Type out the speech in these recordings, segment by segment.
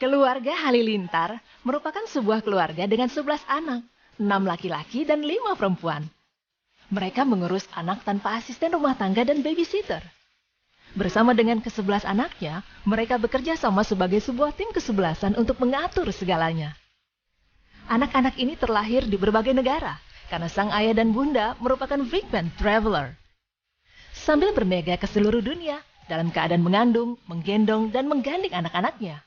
Keluarga Halilintar merupakan sebuah keluarga dengan 11 anak, 6 laki-laki dan 5 perempuan. Mereka mengurus anak tanpa asisten rumah tangga dan babysitter. Bersama dengan ke-11 anaknya, mereka bekerja sama sebagai sebuah tim kesebelasan untuk mengatur segalanya. Anak-anak ini terlahir di berbagai negara, karena sang ayah dan bunda merupakan frequent traveler. Sambil bermega ke seluruh dunia, dalam keadaan mengandung, menggendong, dan menggandeng anak-anaknya.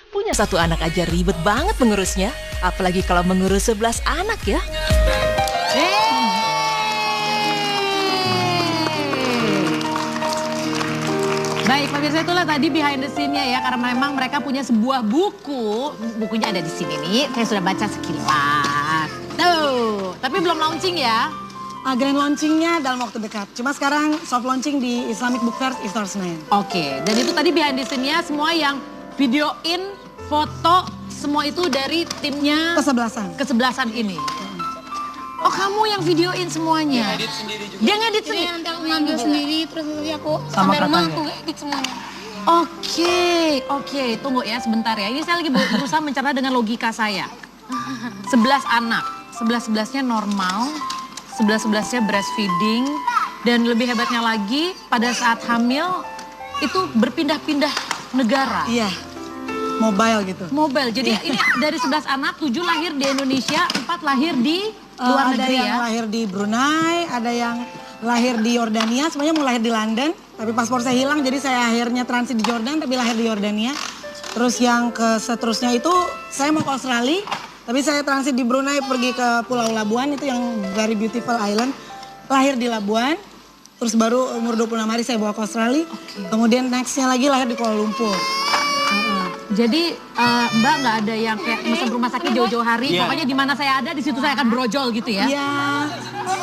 Punya satu anak aja ribet banget mengurusnya, apalagi kalau mengurus 11 anak ya. Baik, pemirsa, itulah tadi behind the scene-nya ya, karena memang mereka punya sebuah buku. Bukunya ada di sini nih, saya sudah baca sekilas. Tuh, tapi belum launching ya. Grand launchingnya dalam waktu dekat. Cuma sekarang soft launching di Islamic Book Fair Istora Senayan. Oke, dan itu tadi behind the scene-nya semua yang videoin, foto, semua itu dari timnya kesebelasan ini. Oh, kamu yang videoin semuanya? Dia ngedit sendiri juga. Dia ngedit sendiri? Jadi nanti aku ngambil sendiri, terus nanti aku sampai rumah aku edit semuanya. Oke, tunggu ya sebentar ya. Ini saya lagi berusaha mencerna dengan logika saya. 11 anak, 11-11-nya normal, 11-11-nya breastfeeding, dan lebih hebatnya lagi pada saat hamil itu berpindah-pindah negara. Iya, mobile gitu. Mobile, jadi ini dari 11 anak, 7 lahir di Indonesia, 4 lahir di luar negeri ya. Ada yang lahir di Brunei, ada yang lahir di Yordania, semuanya mau lahir di London. Tapi paspor saya hilang, jadi saya akhirnya transit di Jordan, tapi lahir di Yordania. Terus yang seterusnya itu, saya mau ke Australia, tapi saya transit di Brunei, pergi ke Pulau Labuan, itu yang very beautiful island. Lahir di Labuan. Terus baru umur 26 hari saya bawa ke Australia. Kemudian nextnya lagi lahir di Kuala Lumpur. Jadi Mbak nggak ada yang kayak mesen rumah sakit jauh-jauh hari. Pokoknya di mana saya ada di situ saya akan brojol gitu ya? Iya,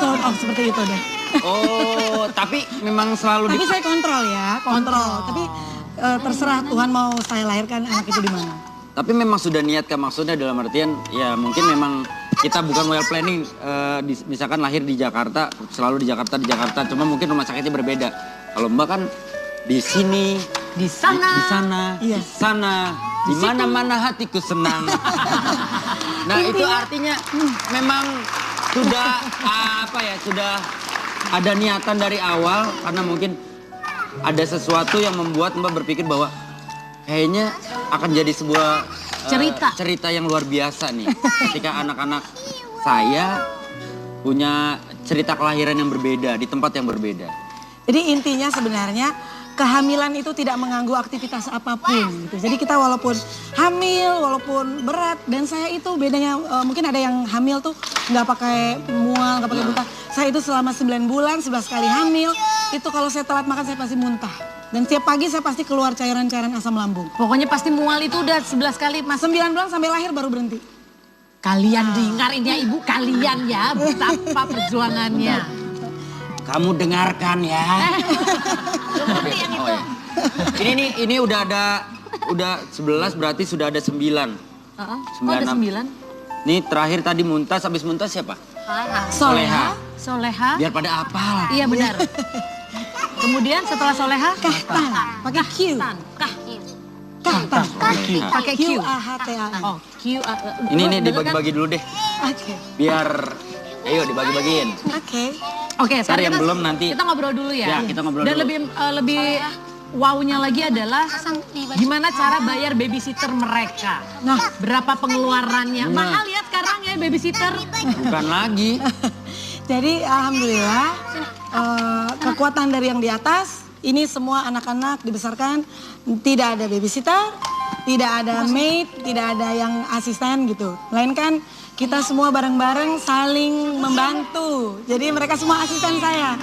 sort of seperti itu deh. Oh, tapi memang selalu Tapi saya kontrol ya, kontrol. Tapi terserah Tuhan mau saya lahirkan anak itu di mana. Tapi memang sudah niatkan, maksudnya dalam artian ya mungkin memang kita bukan well planning, misalkan lahir di Jakarta, selalu di Jakarta, cuma mungkin rumah sakitnya berbeda. Kalau Mbak kan di sini, di sana, di sana, di mana-mana hatiku senang. Nah itu artinya memang sudah sudah ada niatan dari awal, karena mungkin ada sesuatu yang membuat Mbak berpikir bahwa kayaknya akan jadi sebuah cerita yang luar biasa nih. Ketika anak-anak saya punya cerita kelahiran yang berbeda, di tempat yang berbeda. Jadi intinya sebenarnya kehamilan itu tidak mengganggu aktivitas apapun gitu. Jadi kita walaupun hamil, walaupun berat, dan saya itu bedanya mungkin ada yang hamil tuh nggak pakai mual, nggak pakai muntah. Saya itu selama 9 bulan, 11 kali hamil, itu kalau saya telat makan saya pasti muntah. Dan tiap pagi saya pasti keluar cairan-cairan asam lambung. Pokoknya pasti mual itu udah 11 kali mas. 9 bulan sampai lahir baru berhenti. Kalian dengar ini ya ibu, kalian ya betapa perjuangannya. Kamu dengarkan ya. Ini udah 11 berarti sudah ada 9. Kok ada 9? Nih terakhir tadi Muntas, habis Muntas siapa? Soleha. Biar pada apal. Iya benar. Kemudian setelah Soleha? Kahtan, pakai Q. Kahtan. Pakai Q. Q-A-H-T-A-N. Oh, Q. Ini dibagi-bagi dulu deh. Oke. Biar, ayo dibagi-bagiin. Oke, sekarang yang belum nanti. Kita ngobrol dulu ya. Ya, kita ngobrol Dan dulu. lebih wow-nya lagi adalah gimana cara bayar babysitter mereka. Nah, berapa pengeluarannya? Mahal ya sekarang ya babysitter. Bukan lagi. jadi alhamdulillah kekuatan dari yang di atas, ini semua anak-anak dibesarkan tidak ada babysitter, tidak ada maid, tidak ada yang asisten gitu. Melainkan kita semua bareng-bareng saling membantu. Jadi mereka semua asisten saya.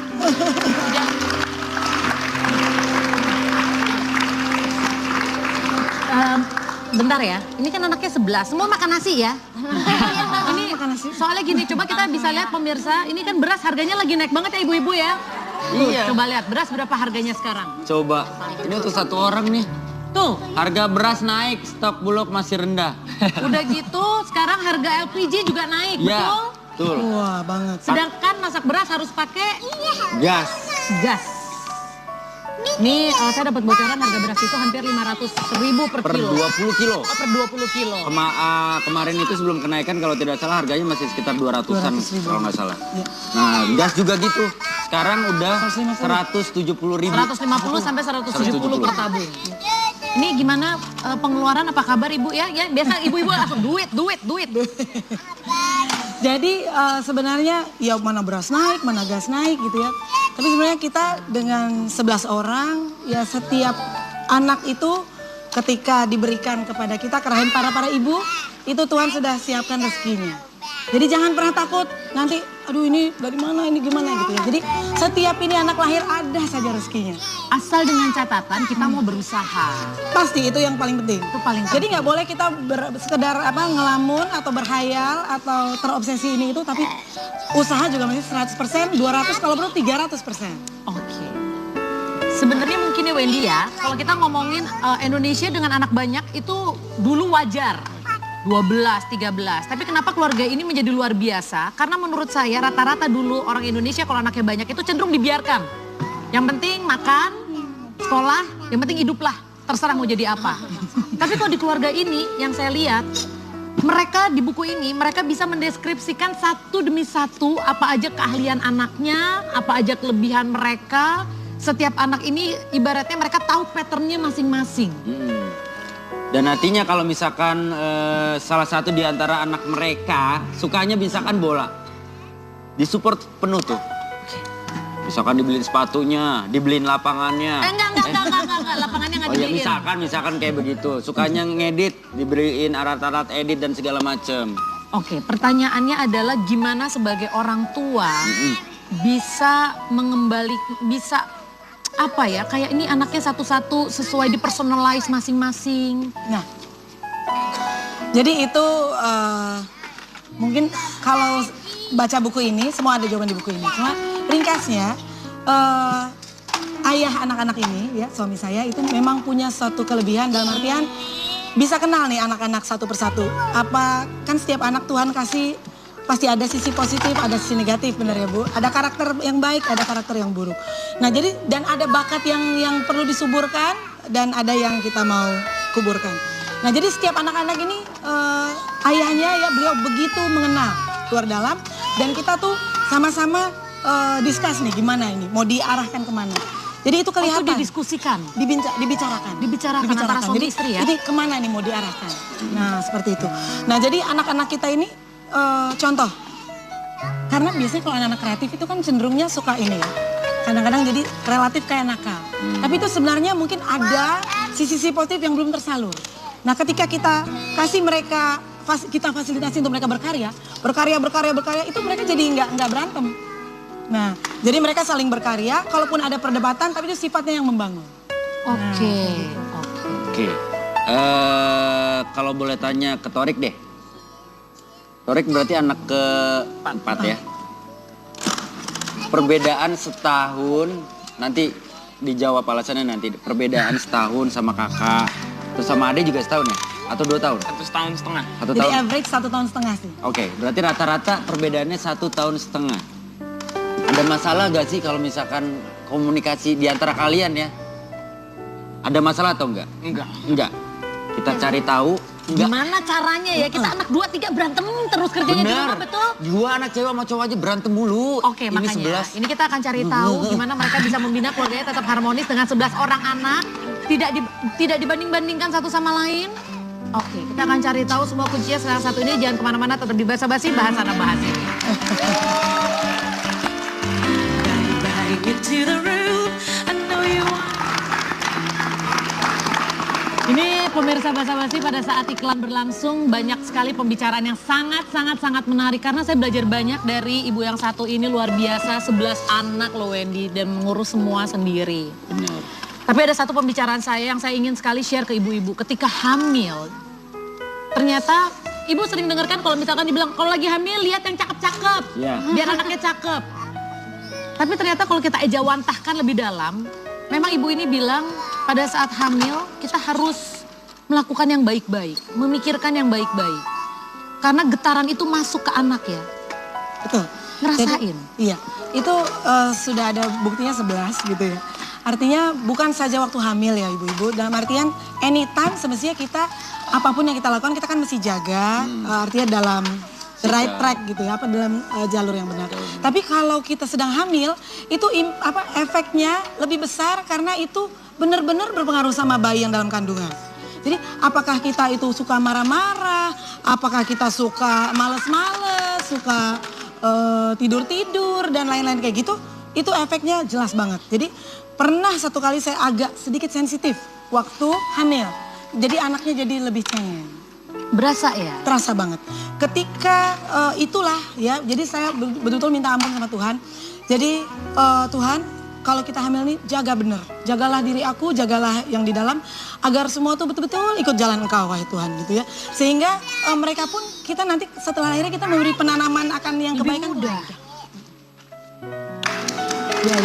Bentar ya, ini kan anaknya 11, semua makan nasi ya? Ini soalnya gini, coba kita bisa lihat pemirsa, ini kan beras harganya lagi naik banget ya ibu-ibu ya? Iya. Coba lihat, beras berapa harganya sekarang? Coba, ini untuk satu orang nih. Tuh. Harga beras naik, stok Bulog masih rendah. Udah gitu, sekarang harga LPG juga naik, Ya, betul? betul. Wah banget. Sedangkan masak beras harus pakai Gas. gas. Ini saya dapat bocoran harga beras itu hampir 500.000 per Per kilo. 20 kilo. Oh, per 20 kilo. Kemarin itu sebelum kenaikan kalau tidak salah harganya masih sekitar 200-an 200.000. kalau nggak salah. Ya. Nah, gas juga gitu. Sekarang udah 170.000. 150 sampai 170 per tabung. Ini gimana pengeluaran, apa kabar Ibu ya? Ya biasa ibu-ibu langsung duit. Jadi sebenarnya ya mana beras naik, mana gas naik gitu ya. Tapi sebenarnya kita dengan 11 orang, ya setiap anak itu ketika diberikan kepada kita ke rahim para ibu, itu Tuhan sudah siapkan rezekinya. Jadi jangan pernah takut nanti, aduh ini dari mana, ini gimana gitu ya. Jadi setiap ini anak lahir ada saja rezekinya. Asal dengan catatan kita mau berusaha. Pasti itu yang paling penting. Itu paling penting. Jadi nggak boleh kita sekedar ngelamun atau berhayal atau terobsesi ini itu, tapi usaha juga masih 100%, 200 kalau perlu 300%. Oke. Sebenarnya mungkin ya Wendy ya, kalau kita ngomongin Indonesia dengan anak banyak itu dulu wajar. 12, 13. Tapi kenapa keluarga ini menjadi luar biasa? Karena menurut saya rata-rata dulu orang Indonesia kalau anaknya banyak itu cenderung dibiarkan. Yang penting makan, sekolah, yang penting hiduplah. Terserah mau jadi apa. Tapi kalau di keluarga ini yang saya lihat, mereka di buku ini mereka bisa mendeskripsikan satu demi satu apa aja keahlian anaknya, apa aja kelebihan mereka. Setiap anak ini ibaratnya mereka tahu patternnya masing-masing. Dan nantinya kalau misalkan salah satu di antara anak mereka sukanya misalkan bola, disupport penuh tuh. Misalkan dibeliin sepatunya, dibeliin lapangannya. Enggak. Lapangannya nggak Oh ya dibeliin. misalkan kayak begitu. Sukanya ngedit, dibeliin alat-alat edit dan segala macem. Oke, pertanyaannya adalah gimana sebagai orang tua bisa bisa apa ya, kayak ini anaknya satu-satu sesuai di personalize masing-masing. Nah, jadi itu mungkin kalau baca buku ini, semua ada jawaban di buku ini. Cuma ringkasnya, ayah anak-anak ini, ya suami saya itu memang punya suatu kelebihan dalam artian bisa kenal nih anak-anak satu persatu. Apa kan setiap anak Tuhan kasih pasti ada sisi positif, ada sisi negatif, benar ya Bu? Ada karakter yang baik, ada karakter yang buruk. Nah jadi dan ada bakat yang perlu disuburkan dan ada yang kita mau kuburkan. Nah jadi setiap anak-anak ini ayahnya ya beliau begitu mengenal luar dalam dan kita tuh sama-sama discuss nih gimana ini mau diarahkan kemana. Jadi itu kelihatan. Itu didiskusikan, dibicarakan antara suami jadi, istri ya. Ini kemana nih mau diarahkan. Nah seperti itu. Nah jadi anak-anak kita ini contoh, karena biasanya kalau anak-anak kreatif itu kan cenderungnya suka ini ya, kadang-kadang jadi relatif kayak nakal. Tapi itu sebenarnya mungkin ada sisi-sisi positif yang belum tersalur. Nah ketika kita kasih mereka, kita fasilitasi untuk mereka berkarya, itu mereka jadi nggak berantem. Nah jadi mereka saling berkarya, kalaupun ada perdebatan tapi itu sifatnya yang membangun. Oke. Kalau boleh tanya ke Torik deh. Torik berarti anak keempat ya. Perbedaan setahun, nanti dijawab alasannya nanti. Perbedaan setahun sama kakak, terus sama adek juga setahun ya? Atau 2 tahun? 1 tahun setengah. Jadi average 1 tahun setengah sih. Oke, berarti rata-rata perbedaannya 1 tahun setengah. Ada masalah gak sih kalau misalkan komunikasi di antara kalian ya? Ada masalah atau enggak? Enggak. Kita cari tahu. Gimana caranya ya, kita anak 2-3 berantem terus kerjanya di rumah, betul? 2 anak cewek sama cowok aja berantem mulu. Oke, makanya ini kita akan cari tahu gimana mereka bisa membina keluarganya tetap harmonis dengan 11 orang anak, tidak dibanding-bandingkan satu sama lain. Oke, kita akan cari tahu semua kuncinya. Salah satu ini jangan kemana-mana, tetap di Basa-Basi, bahas sana bahas ini. Ini pemirsa Basa-Basi, pada saat iklan berlangsung banyak sekali pembicaraan yang sangat menarik. Karena saya belajar banyak dari ibu yang satu ini, luar biasa, 11 anak loh Wendy, dan mengurus semua sendiri. Benar. Tapi ada satu pembicaraan saya yang saya ingin sekali share ke ibu-ibu. Ketika hamil, ternyata ibu sering dengarkan kalau misalkan dibilang, kalau lagi hamil lihat yang cakep-cakep, biar anaknya cakep. Tapi ternyata kalau kita ejawantahkan lebih dalam, memang ibu ini bilang pada saat hamil kita harus melakukan yang baik-baik, memikirkan yang baik-baik. Karena getaran itu masuk ke anak ya. Betul. Ngerasain. Jadi, iya, itu sudah ada buktinya 11 gitu ya. Artinya bukan saja waktu hamil ya ibu-ibu, dalam artian anytime semestinya kita apapun yang kita lakukan kita kan mesti jaga, artinya dalam the right track gitu ya, dalam jalur yang benar. Tapi kalau kita sedang hamil itu efeknya lebih besar karena itu benar-benar berpengaruh sama bayi yang dalam kandungan. Jadi apakah kita itu suka marah-marah, apakah kita suka males-males, suka tidur-tidur dan lain-lain kayak gitu, itu efeknya jelas banget. Jadi pernah satu kali saya agak sedikit sensitif waktu hamil. Jadi anaknya jadi lebih cengeng. Berasa ya? Terasa banget. Ketika itulah ya, jadi saya betul-betul minta ampun sama Tuhan. Jadi Tuhan, kalau kita hamil nih jaga bener. Jagalah diri aku, jagalah yang di dalam. Agar semua tuh betul-betul ikut jalan Engkau wahai Tuhan gitu ya. Sehingga mereka pun kita nanti setelah lahirnya kita memberi penanaman akan yang kebaikan. Lebih mudah. Ya.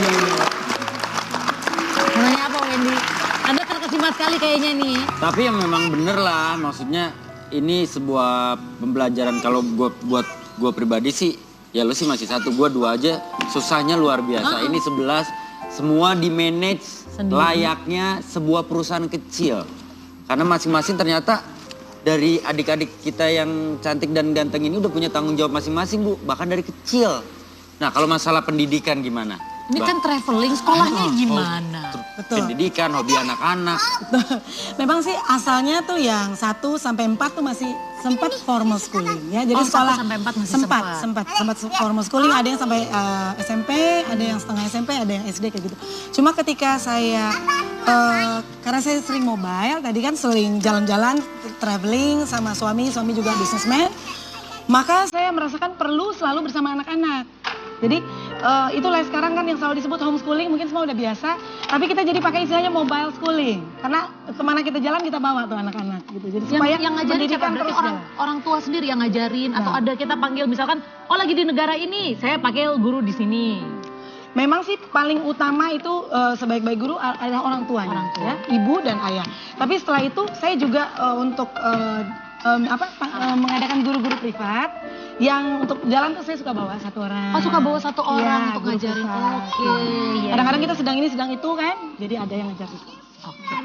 Namanya apa Wendy? Anda terkesima sekali kayaknya nih. Tapi yang memang bener lah, maksudnya ini sebuah pembelajaran. Kalau buat gue pribadi sih, ya lu sih masih 1, gue 2 aja. Susahnya luar biasa. Ini 11, semua di manage layaknya sebuah perusahaan kecil. Karena masing-masing ternyata dari adik-adik kita yang cantik dan ganteng ini udah punya tanggung jawab masing-masing Bu. Bahkan dari kecil. Nah kalau masalah pendidikan gimana? Ini kan traveling, sekolahnya gimana? Betul. Pendidikan, hobi anak-anak. Memang sih asalnya tuh yang 1 sampai 4 tuh masih sempat formal schooling ya. Jadi 1 sekolah sampai 4 masih sempat formal schooling, ada yang sampai SMP, ada yang setengah SMP, ada yang SD kayak gitu. Cuma ketika saya karena saya sering mobile, tadi kan sering jalan-jalan, traveling sama suami juga businessman. Maka saya merasakan perlu selalu bersama anak-anak. Jadi itulah sekarang kan yang selalu disebut homeschooling, mungkin semua udah biasa. Tapi kita jadi pakai istilahnya mobile schooling. Karena kemana kita jalan kita bawa tuh anak-anak gitu. Jadi supaya yang ngajarin siapa? pendidikan Berarti terus orang tua sendiri yang ngajarin atau ada kita panggil misalkan, oh lagi di negara ini, saya panggil guru di sini. Memang sih paling utama itu sebaik-baik guru adalah orang tuanya, Orang tua. ya, ibu dan ayah. Tapi setelah itu saya juga untuk mengadakan guru-guru privat yang untuk jalan tuh saya suka bawa 1 orang. Oh suka bawa 1 orang Iya, untuk guru ngajarin. privat. Oke. Iya. Kadang-kadang kita sedang ini sedang itu kan, jadi ada yang ngajar itu. Oke.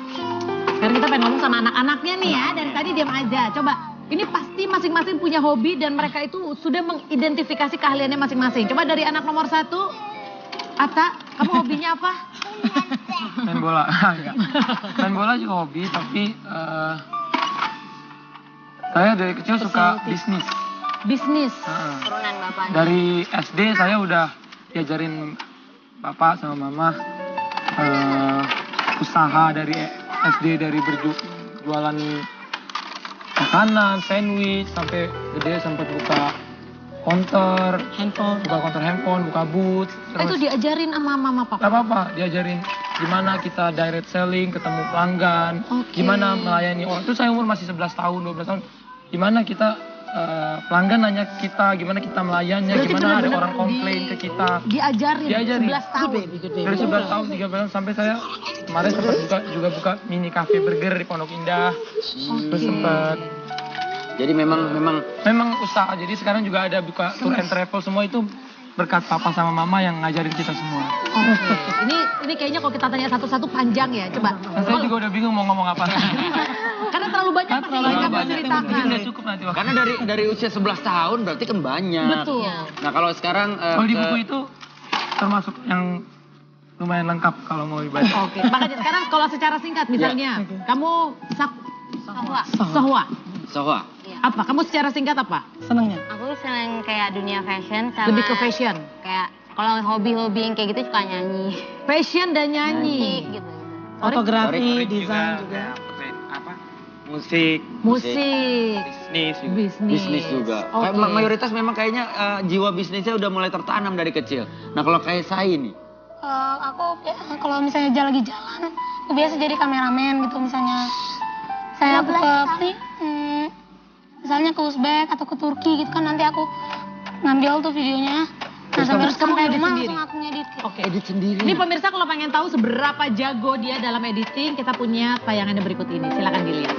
Sekarang kita pengen ngomong sama anak-anaknya nih ya, dari tadi diam aja. Coba, ini pasti masing-masing punya hobi dan mereka itu sudah mengidentifikasi keahliannya masing-masing. Coba dari anak nomor 1, Atta, kamu hobinya apa? Main bola, enggak. Main bola juga hobi, tapi saya dari kecil suka bisnis. Bisnis. Turunan bapaknya. Dari SD saya udah diajarin bapak sama mama usaha dari SD, dari berjualan makanan, sandwich, sampai gede sempat buka konter handphone, buka booth. Itu diajarin sama mama papa? Gak apa-apa, diajarin gimana kita direct selling, ketemu pelanggan, Oke. gimana melayani orang. Itu saya umur masih 11 tahun, 12 tahun. Gimana kita pelanggan nanya kita, gimana kita melayannya, Berarti gimana ada benar-benar orang komplain ke kita. Diajarin, Diajarin. 11 tahun. Dari 11 tahun, 13 tahun sampai saya kemarin sempat juga buka mini cafe burger di Pondok Indah. Terus sempat Jadi memang usaha. Jadi sekarang juga ada buka tour and travel, semua itu berkat papa sama mama yang ngajarin kita semua. Oke. Ini kayaknya kalau kita tanya satu-satu panjang ya, coba. Nah, saya juga udah bingung mau ngomong apa. Karena terlalu banyak pasti kita menceritakan. Mungkin udah cukup nanti waktu. karena dari usia 11 tahun berarti kan banyak. Betul. Nah kalau sekarang Kalau di buku itu termasuk yang lumayan lengkap kalau mau dibaca. Oke, makanya sekarang kalau secara singkat misalnya, kamu Sohwa. Sohwa. Apa? Kamu secara singkat apa? Senengnya. Aku seneng kayak dunia fashion sama Lebih ke fashion. kayak kalau hobi-hobi yang kayak gitu suka nyanyi. Fashion dan nyanyi. Musik gitu. Fotografi, Sorry, desain juga. Apa? Musik, Musik. bisnis juga. Bisnis juga. Oke. Kayak mayoritas memang kayaknya jiwa bisnisnya udah mulai tertanam dari kecil. Nah kalau kayak saya nih, Aku kalau misalnya lagi jalan, aku biasa jadi kameramen gitu misalnya. Saya aku misalnya ke Uzbek atau ke Turki gitu kan, nanti aku ngambil tuh videonya. Nah sampai terus kamu sampai edit rumah sendiri? langsung aku ngedit. Oke. edit sendiri. Ini pemirsa kalau pengen tahu seberapa jago dia dalam editing, kita punya tayangannya berikut ini. Silakan dilihat.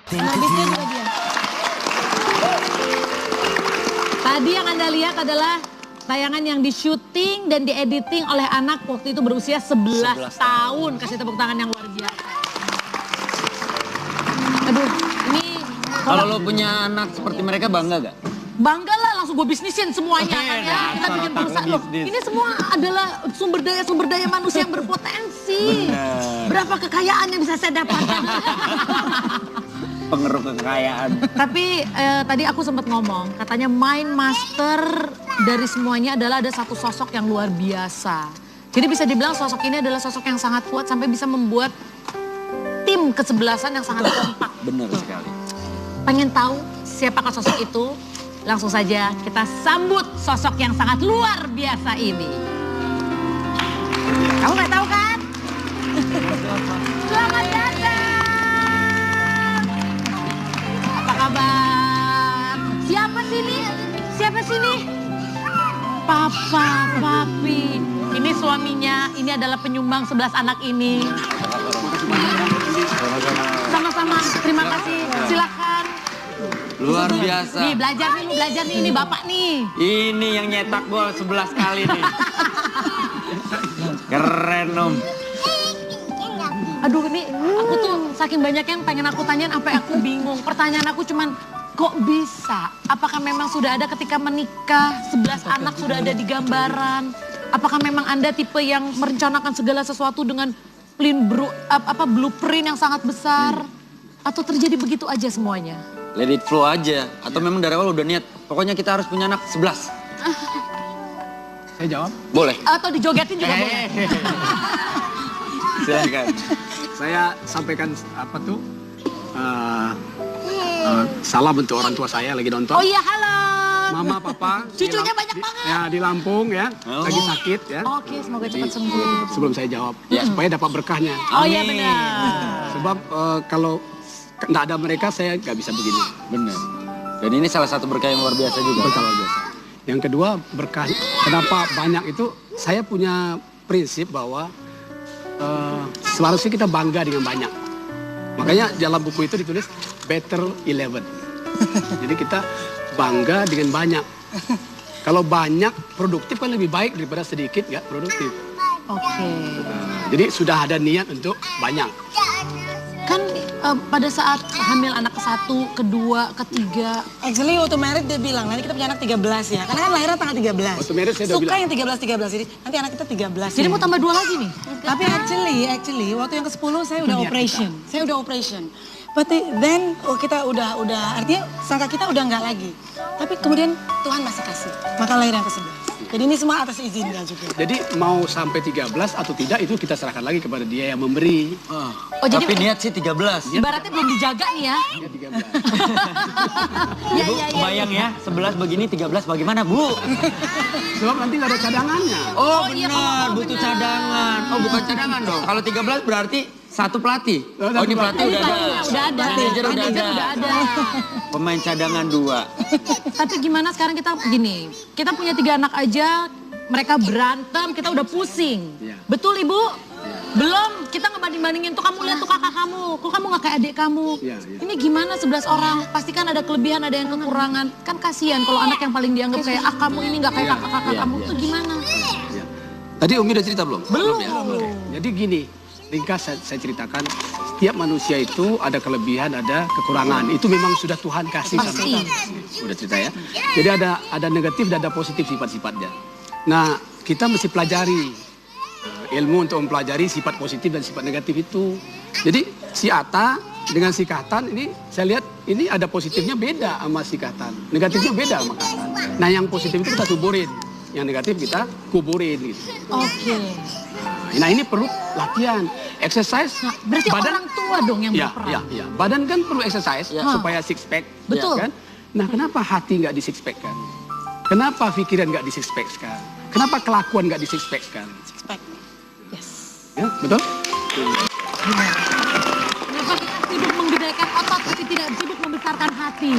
Sama bisnya juga dia. Tadi yang Anda lihat adalah tayangan yang di-syuting dan di-editing oleh anak waktu itu berusia 11 tahun. Kasih tepuk tangan yang luar biasa. Aduh, ini... Kalau lo punya anak seperti mereka bangga gak? Bangga lah, langsung gue bisnisin semuanya kan ya. Kita bikin perusahaan loh. bisnis. Ini semua adalah sumber daya manusia yang berpotensi. Bener. Berapa kekayaan yang bisa saya dapatkan. Pengeruk kekayaan. Tapi tadi aku sempat ngomong, katanya main master dari semuanya adalah ada satu sosok yang luar biasa. Jadi bisa dibilang sosok ini adalah sosok yang sangat kuat sampai bisa membuat tim kesebelasan yang sangat kompak. Bener sekali. Pengen tahu siapakah sosok itu? Langsung saja kita sambut sosok yang sangat luar biasa ini. Kamu nggak tahu kan? Selamat datang. Apa kabar? Siapa sini? Siapa sini? Papa, papi. Ini suaminya, ini adalah penyumbang 11 anak ini. Sama-sama, terima kasih. Silakan. Luar biasa. Nih belajar nih, lu belajar nih, ini bapak nih. Ini yang nyetak gol 11 kali nih. Keren Om. Aduh ini aku tuh saking banyak yang pengen aku tanyain sampai aku bingung. Pertanyaan aku cuman kok bisa? Apakah memang sudah ada ketika menikah 11 anak sudah ada di gambaran? Apakah memang Anda tipe yang merencanakan segala sesuatu dengan blueprint yang sangat besar? Atau terjadi begitu aja semuanya? Let it flow aja. Atau memang dari awal udah niat. Pokoknya kita harus punya anak 11. Saya jawab. Boleh. Atau dijogetin juga boleh. Silakan. Saya sampaikan apa tuh salam untuk orang tua saya lagi nonton. Oh iya, halo. Mama, papa. Cucunya banyak banget. Ya di Lampung ya, lagi sakit ya. Oke, semoga cepat sembuh. Sebelum saya jawab, supaya dapat berkahnya. Oh iya Amin. benar. Sebab kalau nggak ada mereka saya nggak bisa begini. Bener. Dan ini salah satu berkah yang luar biasa juga. Berkah luar biasa. Yang kedua berkah. Kenapa banyak itu? Saya punya prinsip bahwa seharusnya kita bangga dengan banyak. Makanya dalam buku itu ditulis Better 11. Jadi kita bangga dengan banyak. Kalau banyak produktif kan lebih baik daripada sedikit nggak produktif. Oke. Jadi sudah ada niat untuk banyak. Kan pada saat hamil anak ke-1, kedua, ketiga. Actually waktu married dia bilang, nanti kita punya anak 13 ya. Karena kan lahirnya tanggal 13. Waktu married saya udah Suka bilang. yang 13 ini, nanti anak kita 13. Jadi mau tambah 2 lagi nih? Tapi actually waktu yang ke-10 saya udah operation. Saya udah operation. But then kita udah artinya sangka kita udah nggak lagi. Tapi kemudian Tuhan masih kasih. Maka lahir yang ke-11. Jadi ini semua atas izinnya juga. Jadi mau sampai 13 atau tidak itu kita serahkan lagi kepada dia yang memberi. Oh, jadi Tapi niat sih 13. ibaratnya belum dijaga nih ya? Ya 13. Iya, Bu, iya, iya. kebayang ya, 11 begini, 13 bagaimana Bu? Sebab nanti nggak ada cadangannya. Oh iya, benar, oh, butuh benar. cadangan. Oh bukan cadangan dong. Kalau 13 berarti satu pelatih. Oh, Oh ini satu pelatih udah ada. Udah ada. Manajer udah Manajer ada. udah ada. Pemain cadangan 2. Tapi gimana sekarang kita gini, kita punya 3 anak aja, mereka berantem, kita udah pusing. Iya. Betul Ibu? Belum, kita ngebanding-bandingin tuh kamu lihat tuh kakak kamu, kok kamu gak kayak adik kamu. Iya, iya. Ini gimana 11 orang, pasti kan ada kelebihan, ada yang kekurangan. Kan kasihan kalau anak yang paling dianggap kayak, kamu ini gak kayak kakak-kakak Iya, kamu, iya. tuh gimana? Ya. Tadi Umi udah cerita belum? Belum. Ya? Oke. Jadi gini, ringkas saya ceritakan, setiap manusia itu ada kelebihan, ada kekurangan. Itu memang sudah Tuhan kasih sama Pasti. kita. Udah cerita ya. Jadi ada negatif dan ada positif sifat-sifatnya. Nah, kita mesti pelajari ilmu untuk mempelajari sifat positif dan sifat negatif itu. Jadi si Ata dengan si Kahtan ini saya lihat ini ada positifnya beda sama si Kahtan. Negatifnya beda sama Kahtan. Nah yang positif itu kita suburin. Yang negatif kita kuburin gitu. Oke. Nah ini perlu latihan, exercise. Nah, berarti orang tua dong yang ya, berperan. ya, ya. Badan kan perlu exercise Ya. supaya six pack. Betul. Kan? Nah kenapa hati nggak di six pack kan? Kenapa pikiran nggak di six pack kan? Kenapa kelakuan nggak di six pack kan? Expect. Yes. Ya, betul? Kenapa kita sibuk menggedekan otot tapi tidak sibuk membesarkan hati.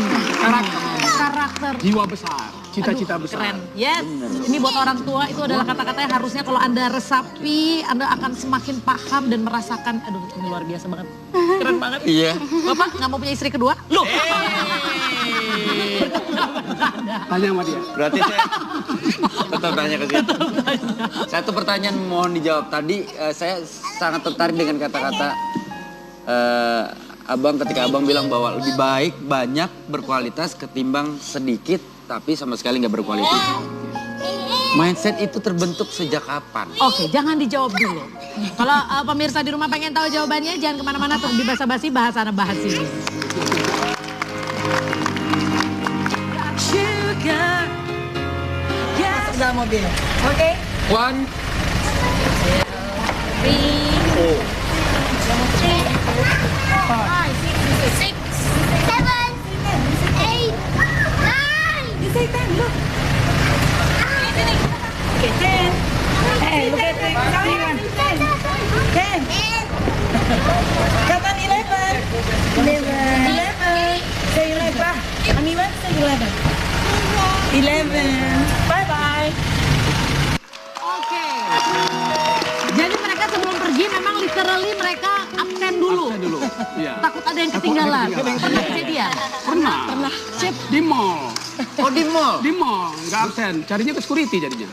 Karakter. Jiwa besar, cita-cita besar. Keren. Yes. Ini buat orang tua itu adalah kata-kata yang harusnya kalau Anda resapi, Anda akan semakin paham dan merasakan. Aduh, ini luar biasa banget. Keren banget. Iya. Bapak nggak mau punya istri kedua? Loh. Tanya sama dia. Berarti saya tetap tanya ke situ. Satu pertanyaan mohon dijawab. Tadi saya sangat tertarik dengan kata-kata Abang ketika Abang bilang bahwa lebih baik banyak berkualitas ketimbang sedikit tapi sama sekali nggak berkualitas. Mindset itu terbentuk sejak kapan? Oke, jangan dijawab dulu. Kalau pemirsa di rumah pengen tahu jawabannya, jangan kemana-mana, terus di basa-basi, bahas sana bahas sini. Masuk dalam mobil. Oke. One. Okay, 10. Hey, look at the count. 10. Count 11. 11. Say 11. Aniwan, say 11. 11. Bye-bye. Oke. Jadi mereka sebelum pergi memang literally mereka absen dulu. Absen dulu. Iya. Takut ada yang ketinggalan. Pernah kejadian? Pernah. Cep di mall. Oh di mall? Di mall, nggak absen. Carinya ke security jadinya.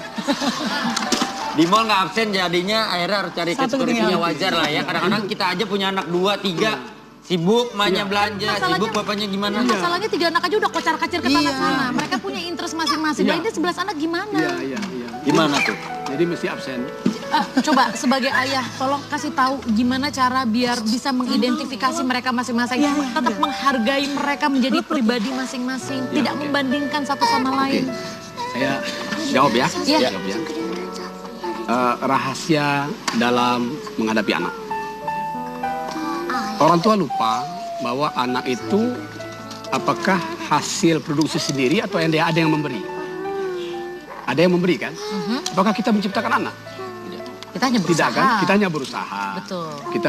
Di mall nggak absen jadinya akhirnya harus cari ke security-nya, wajar lah ya. Kadang-kadang kita aja punya anak 2, 3. Sibuk, emaknya belanja, sibuk bapaknya gimana. Masalahnya 3 anak aja udah kocar-kacir ke sana-sana. Mereka punya interest masing-masing. Nah ini 11 anak gimana? Iya. Gimana tuh? Jadi mesti absen. Coba sebagai ayah, tolong kasih tahu gimana cara biar bisa mengidentifikasi mereka masing-masing. Tetap menghargai mereka menjadi pribadi masing-masing. Tidak membandingkan satu sama lain. Saya jawab ya. Iya. Jawab ya. Rahasia dalam menghadapi anak. Orang tua lupa bahwa anak itu apakah hasil produksi sendiri atau ada yang memberi. Ada yang memberi kan? Apakah kita menciptakan anak? Kita hanya berusaha. Tidak kan? Kita hanya berusaha. Betul. Kita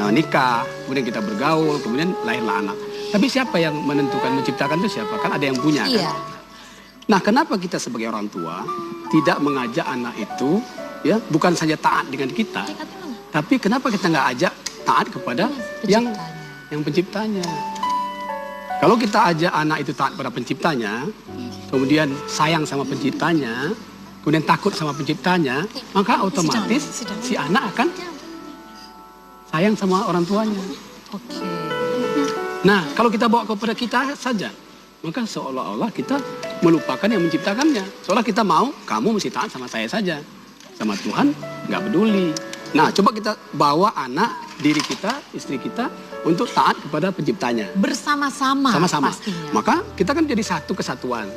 nikah, kemudian kita bergaul, kemudian lahirlah anak. Tapi siapa yang menentukan menciptakan itu siapa? Kan ada yang punya kan? Iya. Nah, kenapa kita sebagai orang tua tidak mengajak anak itu ya bukan saja taat dengan kita, tapi kenapa kita nggak ajak taat kepada yang penciptanya? Kalau kita ajak anak itu taat pada penciptanya, kemudian sayang sama penciptanya, kemudian takut sama penciptanya, maka otomatis si anak akan sayang sama orang tuanya. Oke. Nah, kalau kita bawa kepada kita saja, maka seolah-olah kita melupakan yang menciptakannya. Seolah kita mau, kamu mesti taat sama saya saja. Sama Tuhan, nggak peduli. Nah, coba kita bawa anak, diri kita, istri kita, untuk taat kepada penciptanya. Bersama-sama pastinya. Maka kita kan jadi satu kesatuan.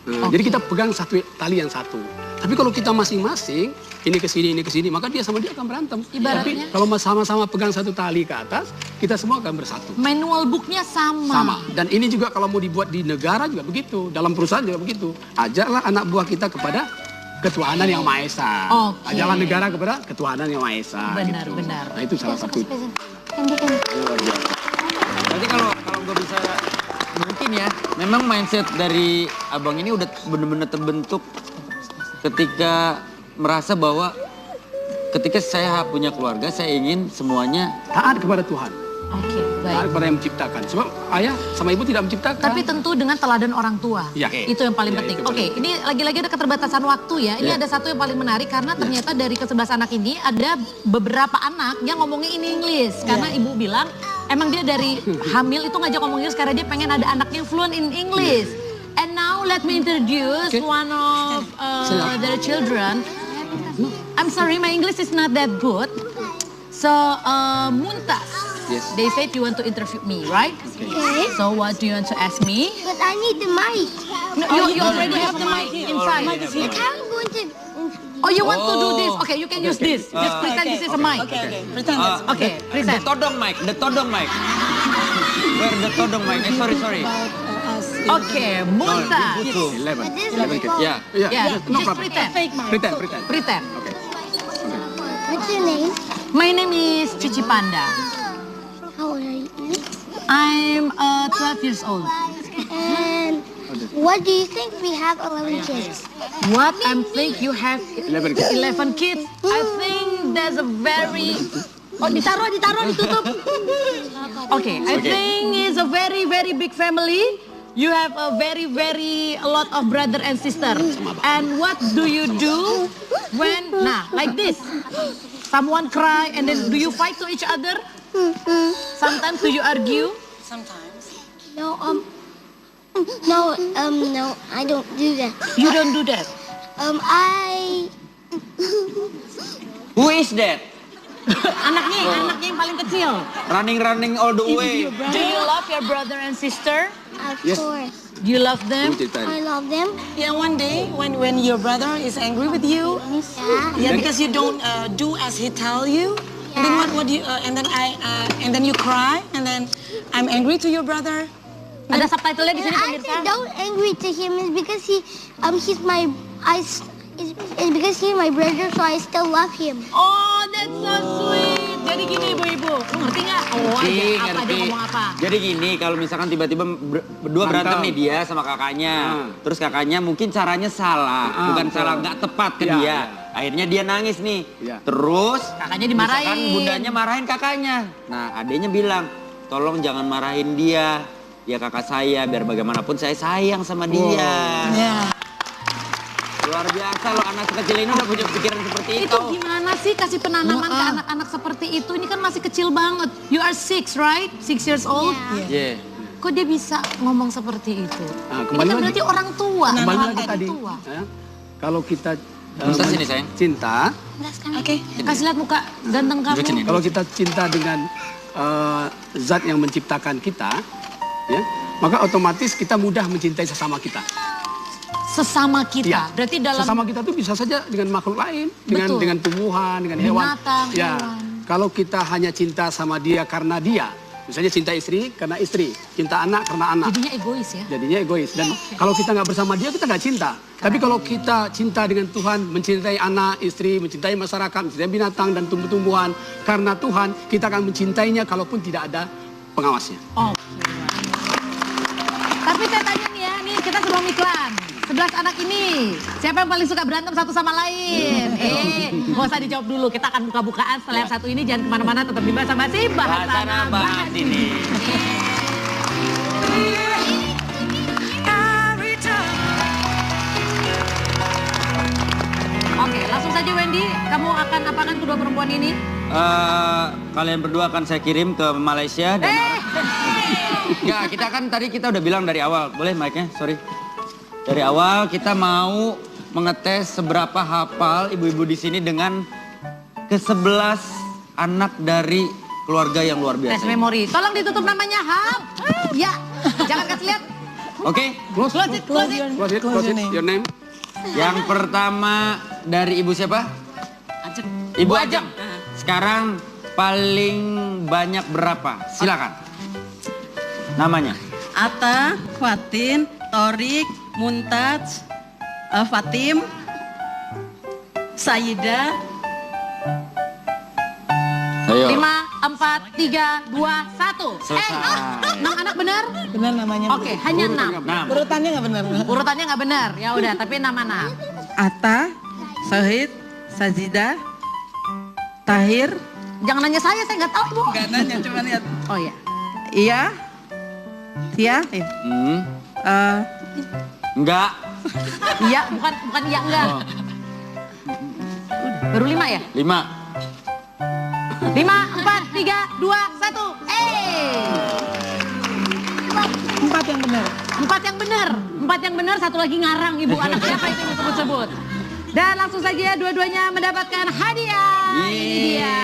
Jadi kita pegang satu tali yang satu. Tapi kalau kita masing-masing, ini ke sini, maka dia sama dia akan berantem. Ibaratnya? Tapi kalau sama-sama pegang satu tali ke atas, kita semua akan bersatu. Manual booknya sama. Dan ini juga kalau mau dibuat di negara juga begitu. Dalam perusahaan juga begitu. Ajaklah anak buah kita kepada ketuhanan yang Maha Esa. Ajaklah negara kepada ketuhanan yang Maha Esa. Benar. Nah itu salah satu. Berarti kalau gue bisa mungkin ya, memang mindset dari abang ini udah bener-bener terbentuk ketika merasa bahwa ketika saya punya keluarga, saya ingin semuanya taat kepada Tuhan. Oke, baik. Taat kepada yang menciptakan. Sebab ayah sama ibu tidak menciptakan. Tapi tentu dengan teladan orang tua. Ya. Itu yang paling penting. Oke, ini lagi-lagi ada keterbatasan waktu ya. Ini ada satu yang paling menarik karena ternyata dari ke-11 anak ini ada beberapa anak yang ngomongnya in English. Karena ibu bilang emang dia dari hamil itu ngajak ngomong Inggris karena dia pengen ada anaknya fluent in English. And now let me introduce one of their children. I'm sorry, my English is not that good. So, Muntas. Yes. They said you want to interview me, right? Okay. So what do you want to ask me? But I need the mic. No, you already have the mic inside. I'm going to... Oh, you want to do this? Okay, you can use this. Just pretend this is a mic. Pretend that's Okay, The present. todong mic. Where the todong mic? Sorry. Okay, Muntas. Butuh. 11 kids. Ya. Yeah, No just problem. pretend. Pretend. Pretend. Okay. What's your name? My name is Cici Panda. How old are you? I'm 12 years old. And what do you think we have 11 kids? What I think you have 11 kids. 11 kids. I think there's a very... Oh, ditaruh, ditutup. Okay, I think it's a very, very big family. You have a a lot of brother and sister. And what do you do when, like this? Someone cry and then do you fight to each other? Sometimes do you argue? Sometimes. No, I don't do that. You don't do that. Who is that? Anaknya yang paling kecil. Running all the way. Do you love your brother and sister? Of Yes. course. Do you love them? I love them. Yeah, one day when your brother is angry with you, Yeah. because you don't do as he tell you, and then what do you and then you cry, and then I'm angry to your brother. Ada subtitlenya di And sini I pemirsa. said don't angry to him is because it's because he's my brother, so I still love him. Oh, that's so sweet. Jadi gini ibu-ibu, lu ngerti nggak? Oh, aja apa dia ngomong apa? Jadi gini, kalau misalkan tiba-tiba berdua berantem nih dia sama kakaknya, terus kakaknya mungkin caranya salah, bukan salah, nggak tepat ke Iya, dia. iya. Akhirnya dia nangis nih. Iya. Terus Kakaknya dimarahin. misalkan bundanya marahin kakaknya. Nah, adenya bilang, tolong jangan marahin dia. Dia kakak saya, biar bagaimanapun saya sayang sama dia. Yeah. Luar biasa loh, anak sekecil ini udah punya pikiran seperti itu. Itu gimana sih kasih penanaman ke anak-anak seperti itu? Ini kan masih kecil banget. You are 6, right? 6 years old? Iya. Kok dia bisa ngomong seperti itu? Nah, Ini kembali kan lagi. berarti orang tua. Kembali orang lagi tadi. tua. Ya, kalau kita Bentar sini, sayang. cinta, Oke. Kasih lihat muka ganteng kamu. Duduk sini. kalau kita cinta dengan zat yang menciptakan kita, ya, maka otomatis kita mudah mencintai sesama kita. Sesama kita. Ya, Berarti dalam sesama kita tuh bisa saja dengan makhluk lain, Betul. dengan tumbuhan, dengan hewan. Binatang, Ya, hewan. kalau kita hanya cinta sama dia karena dia, misalnya cinta istri karena istri, cinta anak karena anak. jadinya egois ya. Jadinya egois. Dan kalau kita nggak bersama dia, kita nggak cinta. Tapi kalau kita cinta dengan Tuhan, mencintai anak, istri, mencintai masyarakat, mencintai binatang dan tumbuh-tumbuhan, karena Tuhan, kita akan mencintainya kalaupun tidak ada pengawasnya. Oh. Tapi saya tanya nih ya, nih kita sebelum iklan. 11 anak ini, siapa yang paling suka berantem satu sama lain? Gak usah dijawab dulu, kita akan buka-bukaan setelah yang satu ini. Jangan kemana-mana, tetap di Basa-Basi, Bahasana bahas ini. Oke, langsung saja Wendy, kamu akan apakan kedua perempuan ini? Kalian berdua akan saya kirim ke Malaysia dan Enggak, kita kan tadi kita udah bilang dari awal. Boleh mic-nya? Sorry. Dari awal kita mau mengetes seberapa hafal ibu-ibu di sini dengan ke-11 anak dari keluarga yang luar Tes biasa. memori. Tolong ditutup namanya, Ham. Ya, jangan kasih lihat. Oke? Close it. Close it, your name. Yang pertama dari ibu siapa? Ibu Ajeng. Sekarang paling banyak berapa? Silakan. Namanya. Ata, Fatin, Torik, Muntaj, Fatim, Saida. Ayo. 5, 4, 3, 2, 1. Selesai. 6 anak benar? Benar namanya. Oke, hanya 6. Nah, Urutannya nggak benar. Urutannya nggak benar. Ya udah, tapi 6 anak. Ata, Sahid, Sajida, Tahir. Jangan nanya saya nggak tahu, Bu. Gak nanya, cuma lihat. Oh iya. Iya, Tia, enggak. Iya, bukan iya enggak. Baru 5 ya? 5. 5, 4, 3, 2, 1. 4 yang benar. 4 yang benar. 4 yang benar, satu lagi ngarang ibu anak siapa itu yang disebut-sebut. Dan langsung saja dua-duanya mendapatkan hadiah. Ini dia.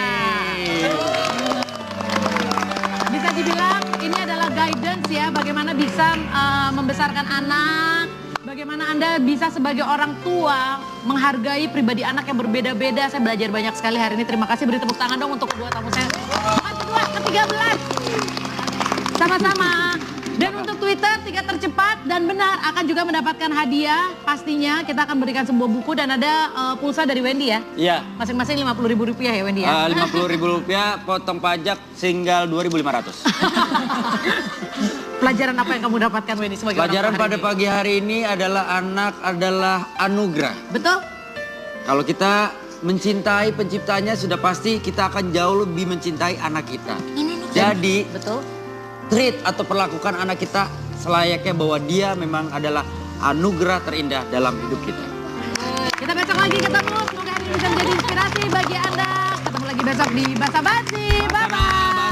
Bisa dibilang ini adalah guidance ya, bagaimana bisa membesarkan anak, bagaimana Anda bisa sebagai orang tua menghargai pribadi anak yang berbeda-beda. Saya belajar banyak sekali hari ini. Terima kasih, beri tepuk tangan dong untuk kedua tamu saya. Kedua, ke-13. Sama-sama. Dan untuk Twitter 3 tercepat dan benar akan juga mendapatkan hadiah. Pastinya kita akan berikan sebuah buku dan ada pulsa dari Wendy ya. Iya. Masing-masing Rp50.000 ya Wendy ya. Rp50.000 potong pajak tinggal 2.500. Pelajaran apa yang kamu dapatkan Wendy sebagai Pelajaran orang tua pada hari ini? pagi hari ini adalah anak adalah anugerah. Betul? Kalau kita mencintai penciptanya sudah pasti kita akan jauh lebih mencintai anak kita. Jadi Betul. treat atau perlakukan anak kita selayaknya bahwa dia memang adalah anugerah terindah dalam hidup kita. Kita besok lagi ketemu. Semoga hari ini bisa menjadi inspirasi bagi Anda. Ketemu lagi besok di Basa Basi. Bye-bye.